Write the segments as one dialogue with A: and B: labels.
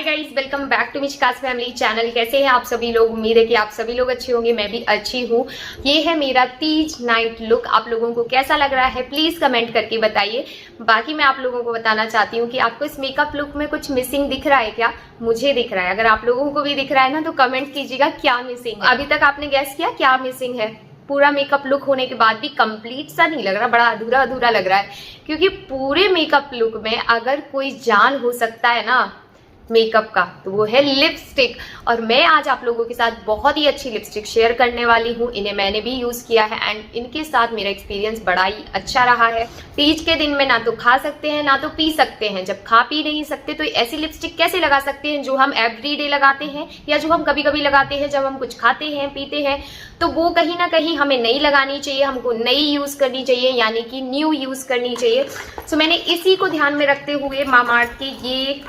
A: Guys, welcome back to मिचकास family channel. कैसे हैं आप सभी लोग? उम्मीद है कि आप सभी लोग अच्छे होंगे, मैं भी अच्छी हूँ। ये है मेरा तीज नाइट लुक। आप लोगों को कैसा लग रहा है प्लीज कमेंट करके बताइए। बाकी मैं आप लोगों को बताना चाहती हूँ कि आपको इस मेकअप लुक में कुछ मिसिंग दिख रहा है क्या? मुझे दिख रहा है। अगर आप लोगों को भी दिख रहा है ना तो कमेंट कीजिएगा क्या मिसिंग है। अभी तक आपने गैस किया क्या मिसिंग है? पूरा मेकअप लुक होने के बाद भी कंप्लीट सा नहीं लग रहा, बड़ा अधूरा अधूरा लग रहा है। क्योंकि पूरे मेकअप लुक में अगर कोई जान हो सकता है ना मेकअप का तो वो है लिपस्टिक। और मैं आज आप लोगों के साथ बहुत ही अच्छी लिपस्टिक शेयर करने वाली हूँ। इन्हें मैंने भी यूज किया है एंड इनके साथ मेरा एक्सपीरियंस बड़ा ही अच्छा रहा है। तीज के दिन में ना तो खा सकते हैं ना तो पी सकते हैं। जब खा पी नहीं सकते तो ऐसी लिपस्टिक कैसे लगा सकते हैं जो हम एवरीडे लगाते हैं या जो हम कभी कभी लगाते हैं जब हम कुछ खाते हैं पीते हैं। तो वो कहीं ना कहीं हमें नहीं लगानी चाहिए, हमको नई यूज करनी चाहिए, यानी कि न्यू यूज करनी चाहिए। सो मैंने इसी को ध्यान में रखते हुए मामाअर्थ के ये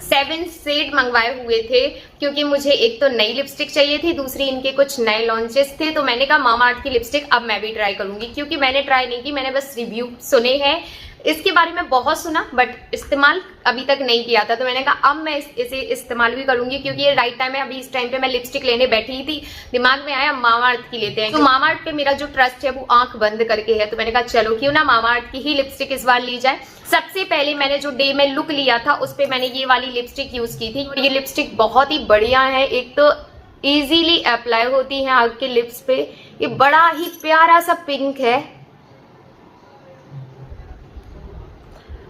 A: 7 शेड मंगवाए हुए थे, क्योंकि मुझे एक तो नई लिपस्टिक चाहिए थी, दूसरी इनके कुछ नए लॉन्चेस थे। तो मैंने कहा मामाअर्थ की लिपस्टिक अब मैं भी ट्राई करूंगी, क्योंकि मैंने ट्राई नहीं की, मैंने बस रिव्यू सुने हैं, इसके बारे में बहुत सुना बट इस्तेमाल अभी तक नहीं किया था। तो मैंने कहा अब मैं इसे इस्तेमाल भी करूंगी, क्योंकि ये राइट टाइम है। अभी इस टाइम पे मैं लिपस्टिक लेने बैठी ही थी, दिमाग में आया मामाअर्थ की लेते हैं। तो मामाअर्थ पे मेरा जो ट्रस्ट है वो आंख बंद करके है। तो मैंने कहा चलो क्यों ना मामाअर्थ की ही लिपस्टिक इस बार ली जाए। सबसे पहले मैंने जो डे में लुक लिया था उस पे मैंने ये वाली लिपस्टिक यूज की थी। ये लिपस्टिक बहुत ही बढ़िया है। एक तो इजीली अप्लाई होती है आपके लिप्स पे। ये बड़ा ही प्यारा सा पिंक है,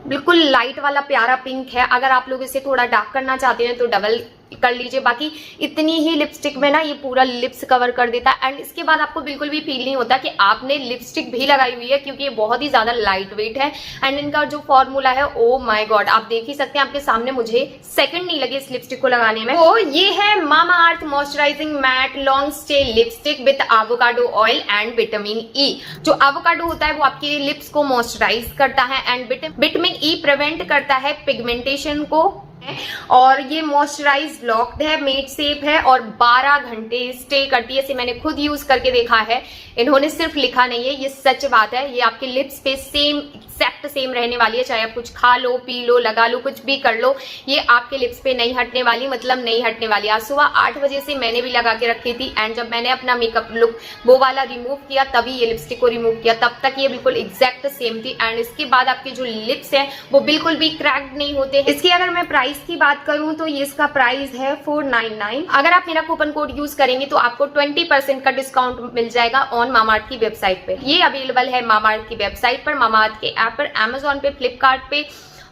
A: बिल्कुल लाइट वाला प्यारा पिंक है। अगर आप लोग इसे थोड़ा डार्क करना चाहते हैं तो डबल कर लीजिए। बाकी इतनी ही लिपस्टिक में ना ये पूरा लिप्स कवर कर देता है एंड इसके बाद आपको बिल्कुल भी फील नहीं होता कि आपने लिपस्टिक भी लगाई हुई है, क्योंकि ये बहुत ही ज्यादा लाइट वेट है। एंड इनका जो फॉर्मूला है, ओ माय गॉड, आप देख ही सकते हैं आपके सामने, मुझे सेकंड नहीं लगे इस लिपस्टिक को लगाने में। तो ये है Mamaearth moisturising mat long stay lipstick with avocado oil and vitamin E. जो एवोकाडो होता है वो आपके लिप्स को मॉइस्चराइज करता है एंड विटामिन ई प्रिवेंट करता है पिगमेंटेशन को। और ये मॉइस्चराइज लॉक्ड है, मेड सेफ है और 12 घंटे स्टे करती है। इसे मैंने खुद यूज करके देखा है, इन्होंने सिर्फ लिखा नहीं है, ये सच बात है। ये आपके लिप्स पे सेम एक्जैक्ट सेम रहने वाली है, चाहे आप कुछ खा लो पी लो लगा लो कुछ भी कर लो, ये आपके लिप्स पे नहीं हटने वाली, मतलब नहीं हटने वाली। आज सुबह 8 बजे से मैंने भी लगा के रखी थी एंड जब मैंने अपना मेकअप लुक वो वाला रिमूव किया तभी ये लिपस्टिक को रिमूव किया, तब तक ये बिल्कुल एग्जैक्ट सेम थी। एंड इसके बाद आपके जो लिप्स है वो बिल्कुल भी क्रैक्ड नहीं होते। इसकी अगर मैं प्राइस की बात करूं तो ये इसका प्राइस है 499। अगर आप मेरा कूपन कोड यूज करेंगे तो आपको 20% का डिस्काउंट मिल जाएगा ऑन मामाअर्थ की वेबसाइट पे। ये अवेलेबल है मामाअर्थ की वेबसाइट पर, मामाअर्थ के ऐप पर, अमेजोन पे, फ्लिपकार्ट पे,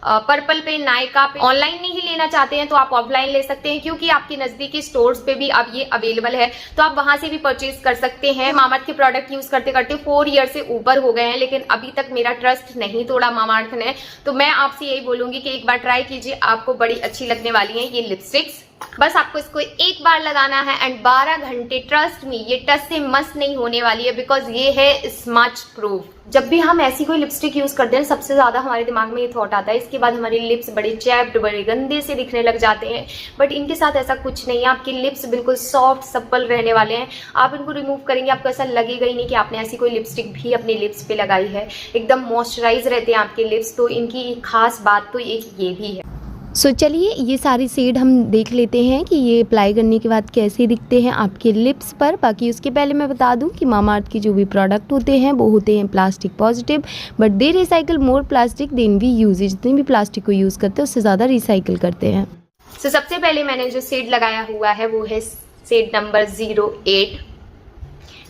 A: पर्पल पे, नायका पे। ऑनलाइन नहीं लेना चाहते हैं तो आप ऑफलाइन ले सकते हैं, क्योंकि आपके नजदीकी स्टोर्स पे भी अब ये अवेलेबल है, तो आप वहां से भी परचेज कर सकते हैं। मामाअर्थ के प्रोडक्ट यूज करते करते 4 ईयर से ऊपर हो गए हैं, लेकिन अभी तक मेरा ट्रस्ट नहीं तोड़ा मामाअर्थ ने। तो मैं आपसे यही बोलूंगी कि एक बार ट्राई कीजिए, आपको बड़ी अच्छी लगने वाली है ये लिपस्टिक्स। बस आपको इसको एक बार लगाना है एंड 12 घंटे, ट्रस्ट मी, ये टच से मस नहीं होने वाली है, बिकॉज ये है स्मच प्रूफ। जब भी हम ऐसी कोई लिपस्टिक यूज करते हैं सबसे ज्यादा हमारे दिमाग में ये थॉट आता है, इसके बाद हमारे लिप्स बड़े चैप्ड, बड़े गंदे से दिखने लग जाते हैं। बट इनके साथ ऐसा कुछ नहीं है, आपके लिप्स बिल्कुल सॉफ्ट सप्पल रहने वाले हैं। आप इनको रिमूव करेंगे आपको ऐसा लगेगा ही नहीं कि आपने ऐसी कोई लिपस्टिक भी अपने लिप्स पे लगाई है। एकदम मॉइस्चराइज रहते हैं आपके लिप्स, तो इनकी खास बात तो एक ये भी है।
B: सो चलिए ये सारी शेड हम देख लेते हैं कि ये अप्लाई करने के बाद कैसे दिखते हैं आपके लिप्स पर। बाकी उसके पहले मैं बता दूं कि मामाअर्थ के जो भी प्रोडक्ट होते हैं वो होते हैं plastic positive, but they recycle more plastic than we use. जितने भी प्लास्टिक को यूज़ करते हैं उससे ज़्यादा रिसाइकल करते हैं।
A: सो सबसे पहले मैंने जो शेड लगाया हुआ है वो है शेड नंबर 08।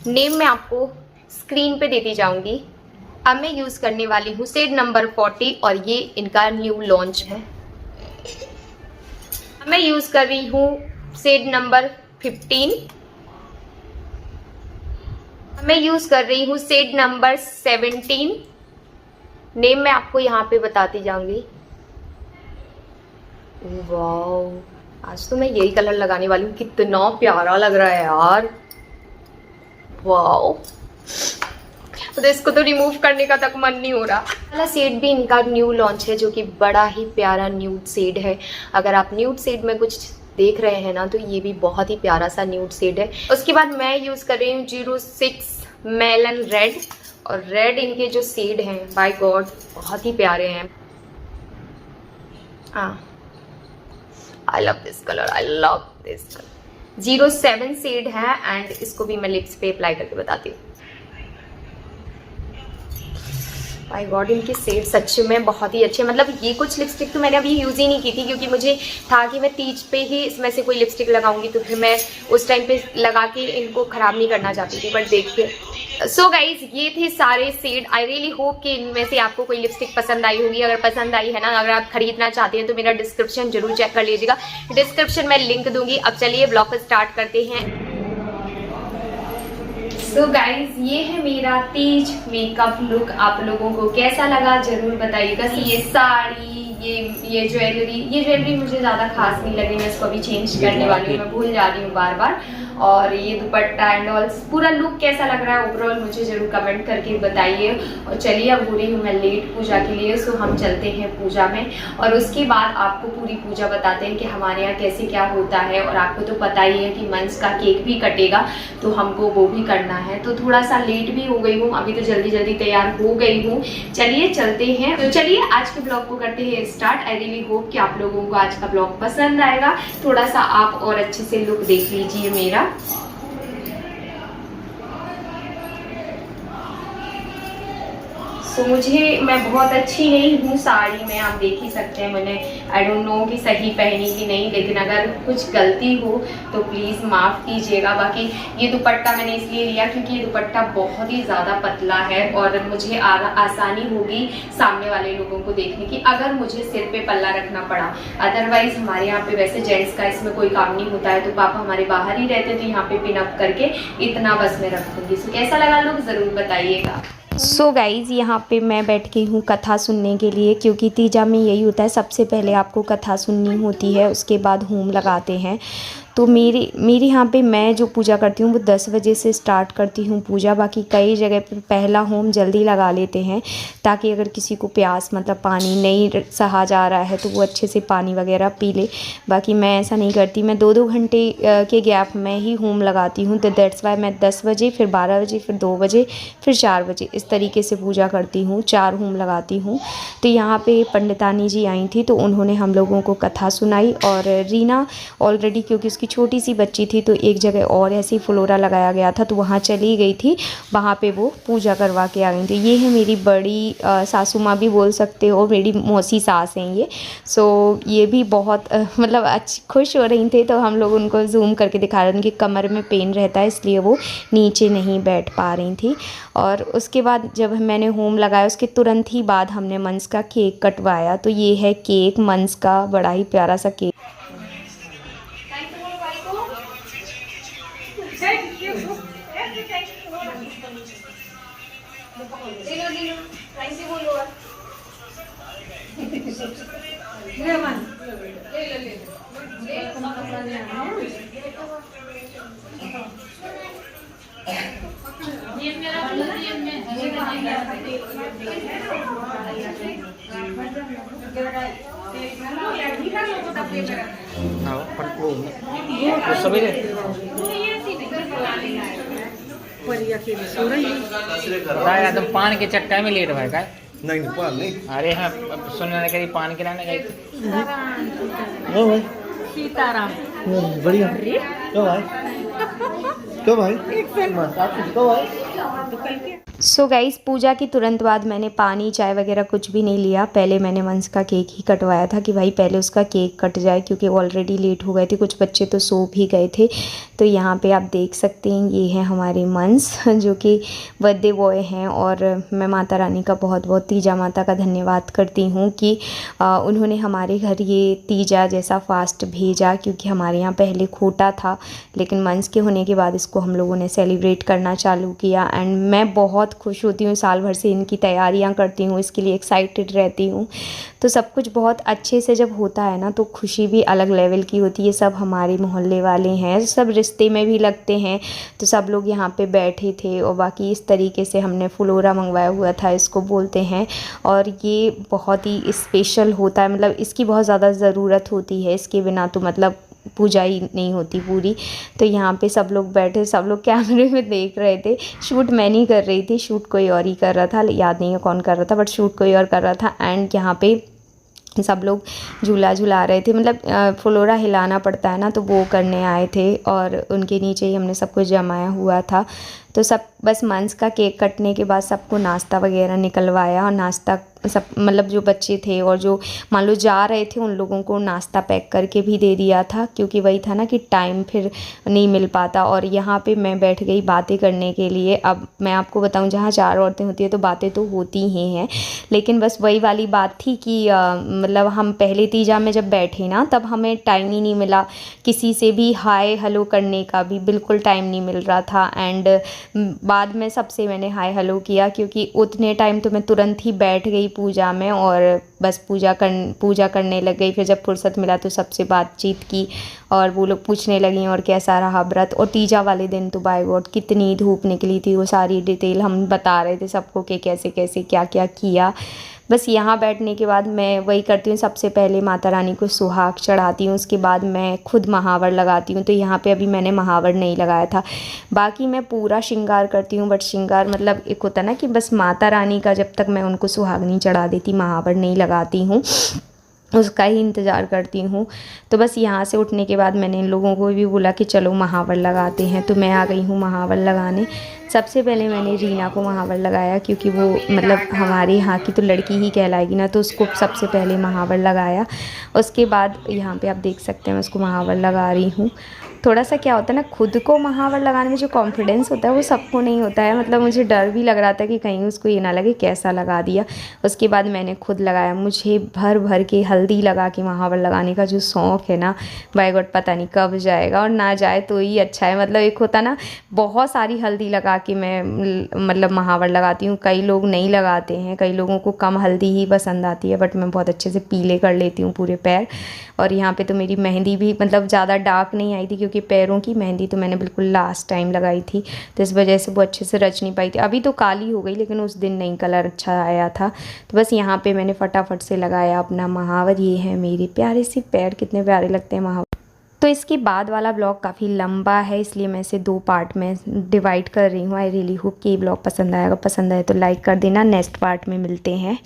A: नेम मैं आपको स्क्रीन पे देती जाऊंगी। अब मैं यूज करने वाली हूँ शेड नंबर 40 और ये इनका न्यू लॉन्च है। मैं यूज कर रही हूँ शेड नंबर 15। मैं यूज कर रही हूँ शेड नंबर 17। नेम मैं आपको यहाँ पे बताती जाऊंगी। वाह, आज तो मैं यही कलर लगाने वाली हूँ, कितना प्यारा लग रहा है यार। वाह, तो इसको तो रिमूव करने का तक मन नहीं हो रहा। वाला शेड भी इनका न्यू लॉन्च है, जो कि बड़ा ही प्यारा न्यूड शेड है। अगर आप न्यूड शेड में कुछ देख रहे हैं ना तो ये भी बहुत ही प्यारा सा न्यूड शेड है। उसके बाद मैं यूज कर रही हूँ 06 मेलन रेड, और रेड इनके जो शेड हैं बाय गॉड बहुत ही प्यारे हैं। I love this colour, I love this colour. 07 shade है एंड इसको भी मैं लिप्स पे अप्लाई करके बताती हूँ। माय गॉड, इनके शेड सच में बहुत ही अच्छे। मतलब ये कुछ लिपस्टिक तो मैंने अभी यूज़ ही नहीं की थी, क्योंकि मुझे था कि मैं तीज पे ही इसमें से कोई लिपस्टिक लगाऊंगी, तो फिर मैं उस टाइम पे लगा के इनको ख़राब नहीं करना चाहती थी। बट देखिए, सो गाइज ये थे सारे शेड। आई रियली होप कि इनमें से आपको कोई लिपस्टिक पसंद आई होगी। अगर पसंद आई है ना, अगर आप खरीदना चाहते हैं तो मेरा डिस्क्रिप्शन जरूर चेक कर लीजिएगा, डिस्क्रिप्शन में लिंक दूंगी। अब चलिए ब्लॉग को स्टार्ट करते हैं। सो गाइज ये है मेरा तीज मेकअप लुक। आप लोगों को कैसा लगा जरूर बताइएगा। ये साड़ी, ये ज्वेलरी मुझे ज़्यादा खास नहीं लगी, मैं इसको अभी चेंज करने वाली हूँ, मैं भूल जा रही हूँ बार बार। और ये दुपट्टा एंड ऑल, पूरा लुक कैसा लग रहा है ओवरऑल मुझे जरूर कमेंट करके बताइए। और चलिए, अब हो रही हूँ मैं लेट पूजा के लिए, सो हम चलते हैं पूजा में और उसके बाद आपको पूरी पूजा बताते हैं कि हमारे यहाँ कैसे क्या होता है। और आपको तो पता ही है कि मंच का केक भी कटेगा, तो हमको वो भी करना है, तो थोड़ा सा लेट भी हो गई हूँ, अभी तो जल्दी जल्दी तैयार हो गई हूँ। चलिए चलते हैं। तो चलिए आज के ब्लॉग को करते हैं स्टार्ट। आई रियली होप कि आप लोगों को आज का ब्लॉग पसंद आएगा। थोड़ा सा आप और अच्छे से लुक देख लीजिए मेरा। मैं बहुत अच्छी नहीं हूँ साड़ी में, आप देख ही सकते हैं। मैंने आई डोंट नो कि सही पहनी कि नहीं, लेकिन अगर कुछ गलती हो तो प्लीज़ माफ़ कीजिएगा। बाकी ये दुपट्टा मैंने इसलिए लिया क्योंकि ये दुपट्टा बहुत ही ज़्यादा पतला है और मुझे आसानी होगी सामने वाले लोगों को देखने की अगर मुझे सिर पे पल्ला रखना पड़ा। अदरवाइज़ हमारे यहाँ पे वैसे जेंट्स का इसमें कोई काम नहीं होता है, तो पापा हमारे बाहर ही रहते, तो यहाँ पे पिन अप करके इतना बस मैं रख दूँगी। सो कैसा लगा लुक ज़रूर बताइएगा।
B: सो गाइज़ यहाँ पे मैं बैठ गई हूँ कथा सुनने के लिए, क्योंकि तीजा में यही होता है, सबसे पहले आपको कथा सुननी होती है, उसके बाद होम लगाते हैं। तो मेरे यहाँ पे मैं जो पूजा करती हूँ वो 10 बजे से स्टार्ट करती हूँ पूजा। बाकी कई जगह पे पहला होम जल्दी लगा लेते हैं, ताकि अगर किसी को प्यास मतलब पानी नहीं सहा जा रहा है तो वो अच्छे से पानी वगैरह पी ले। बाकी मैं ऐसा नहीं करती, मैं 2-2 घंटे के गैप में ही होम लगाती हूँ। तो दैट्स वाई मैं 10 बजे, फिर 12 बजे, फिर 2 बजे, फिर 4 बजे इस तरीके से पूजा करती हूँ, 4 होम लगाती हूँ। तो यहाँ पे पंडितानी जी आई थी, तो उन्होंने हम लोगों को कथा सुनाई। और रीना ऑलरेडी, क्योंकि की छोटी सी बच्ची थी, तो एक जगह और ऐसी फ्लोरा लगाया गया था, तो वहाँ चली गई थी, वहाँ पे वो पूजा करवा के आ गई थी। ये है मेरी बड़ी सासू माँ भी बोल सकते हो, मेरी मौसी सास हैं ये। सो ये भी बहुत मतलब खुश हो रही थी, तो हम लोग उनको जूम करके दिखा रहे थे। उनकी कमर में पेन रहता है, इसलिए वो नीचे नहीं बैठ पा रही थी। और उसके बाद जब मैंने होम लगाया, उसके तुरंत ही बाद हमने मंस का केक कटवाया। तो ये है केक मंस का, बड़ा ही प्यारा सा केक।
C: तुम पान के चक्कर में लेट भाई का
D: नहीं पान नहीं।
C: अरे हाँ, सुनने करी पान खिलाने गई
D: सीताराम बढ़िया। क्यों भाई, क्यों भाई, क्यों भाई।
B: सो गाइस पूजा की तुरंत बाद मैंने पानी चाय वगैरह कुछ भी नहीं लिया। पहले मैंने मंस का केक ही कटवाया था कि भाई पहले उसका केक कट जाए, क्योंकि ऑलरेडी लेट हो गए थे, कुछ बच्चे तो सो भी गए थे। तो यहाँ पे आप देख सकते हैं ये हैं हमारे मंस, जो कि बर्थडे बॉय हैं। और मैं माता रानी का बहुत बहुत तीजा माता का धन्यवाद करती हूँ कि उन्होंने हमारे घर ये तीजा जैसा फास्ट भेजा, क्योंकि हमारे यहाँ पहले खोटा था, लेकिन मंस के होने के बाद इसको हम लोगों ने सेलिब्रेट करना चालू किया। एंड मैं बहुत खुश होती हूँ, साल भर से इनकी तैयारियां करती हूँ, इसके लिए एक्साइटेड रहती हूँ। तो सब कुछ बहुत अच्छे से जब होता है ना, तो खुशी भी अलग लेवल की होती है। सब हमारे मोहल्ले वाले हैं, सब रिश्ते में भी लगते हैं, तो सब लोग यहाँ पे बैठे थे। और बाकी इस तरीके से हमने फ्लोरा मंगवाया हुआ था, इसको बोलते हैं। और ये बहुत ही स्पेशल होता है, मतलब इसकी बहुत ज़्यादा ज़रूरत होती है, इसके बिना तो मतलब पूजा ही नहीं होती पूरी। तो यहाँ पे सब लोग बैठे, सब लोग कैमरे में देख रहे थे। शूट मैं नहीं कर रही थी, शूट कोई और ही कर रहा था, याद नहीं है कौन कर रहा था, बट शूट कोई और कर रहा था। एंड यहाँ पे सब लोग झूला झुला रहे थे, मतलब फ्लोरा हिलाना पड़ता है ना, तो वो करने आए थे और उनके नीचे ही हमने सब कुछ जमाया हुआ था। तो सब बस मंच का केक कटने के बाद सबको नाश्ता वगैरह निकलवाया और नाश्ता सब मतलब जो बच्चे थे और जो मान लो जा रहे थे उन लोगों को नाश्ता पैक करके भी दे दिया था, क्योंकि वही था ना कि टाइम फिर नहीं मिल पाता। और यहाँ पे मैं बैठ गई बातें करने के लिए। अब मैं आपको बताऊँ, जहाँ 4 औरतें होती है तो बातें तो होती ही हैं, लेकिन बस वही वाली बात थी कि मतलब हम पहले तीजा में जब बैठे ना, तब हमें टाइम ही नहीं मिला किसी से भी हाय हेलो करने का, भी बिल्कुल टाइम नहीं मिल रहा था। एंड बाद में सबसे मैंने हाय हेलो किया, क्योंकि उतने टाइम तो मैं तुरंत ही बैठ गई पूजा में और बस पूजा करने लग गई। फिर जब फुर्सत मिला तो सबसे बातचीत की और वो लोग पूछने लगी और कैसा रहा व्रत। और तीजा वाले दिन तो बाय गॉड कितनी धूप निकली थी, वो सारी डिटेल हम बता रहे थे सबको कि कैसे कैसे क्या क्या किया। बस यहाँ बैठने के बाद मैं वही करती हूँ, सबसे पहले माता रानी को सुहाग चढ़ाती हूँ, उसके बाद मैं खुद महावर लगाती हूँ। तो यहाँ पे अभी मैंने महावर नहीं लगाया था, बाकी मैं पूरा श्रृंगार करती हूँ। बट श्रृंगार मतलब एक होता ना कि बस माता रानी का जब तक मैं उनको सुहाग नहीं चढ़ा देती, महावर नहीं लगाती हूँ, उसका ही इंतज़ार करती हूँ। तो बस यहाँ से उठने के बाद मैंने इन लोगों को भी बोला कि चलो महावर लगाते हैं, तो मैं आ गई हूँ महावर लगाने। सबसे पहले मैंने रीना को महावर लगाया, क्योंकि वो मतलब हमारे यहाँ की तो लड़की ही कहलाएगी ना, तो उसको सबसे पहले महावर लगाया। उसके बाद यहाँ पे आप देख सकते हैं मैं उसको महावर लगा रही हूँ। थोड़ा सा क्या होता है ना, खुद को महावर लगाने में जो कॉन्फिडेंस होता है वो सबको नहीं होता है। मतलब मुझे डर भी लग रहा था कि कहीं उसको ये ना लगे कैसा लगा दिया। उसके बाद मैंने खुद लगाया। मुझे भर भर के हल्दी लगा के महावर लगाने का जो शौक़ है ना, बाय गॉड पता नहीं कब जाएगा, और ना जाए तो ही अच्छा है। मतलब एक होता ना, बहुत सारी हल्दी लगा के मैं मतलब महावर लगाती हूँ। कई लोग नहीं लगाते हैं, कई लोगों को कम हल्दी ही पसंद आती है, बट मैं बहुत अच्छे से पीले कर लेती हूँ पूरे पैर। और यहाँ पे तो मेरी मेहंदी भी मतलब ज़्यादा डार्क नहीं आई थी, क्योंकि पैरों की मेहंदी तो मैंने बिल्कुल लास्ट टाइम लगाई थी, तो इस वजह से वो अच्छे से रच नहीं पाई थी। अभी तो काली हो गई, लेकिन उस दिन नहीं कलर अच्छा आया था। तो बस यहाँ पे मैंने फटाफट से लगाया अपना महावर। ये है मेरे प्यारे से पैर, कितने प्यारे लगते हैं महावर। तो इसके बाद वाला ब्लॉग काफ़ी लंबा है, इसलिए मैं इसे 2 पार्ट में डिवाइड कर रही हूँ। आई रियली होप कि ये ब्लॉग पसंद आएगा। पसंद आए तो लाइक कर देना। नेक्स्ट पार्ट में मिलते हैं।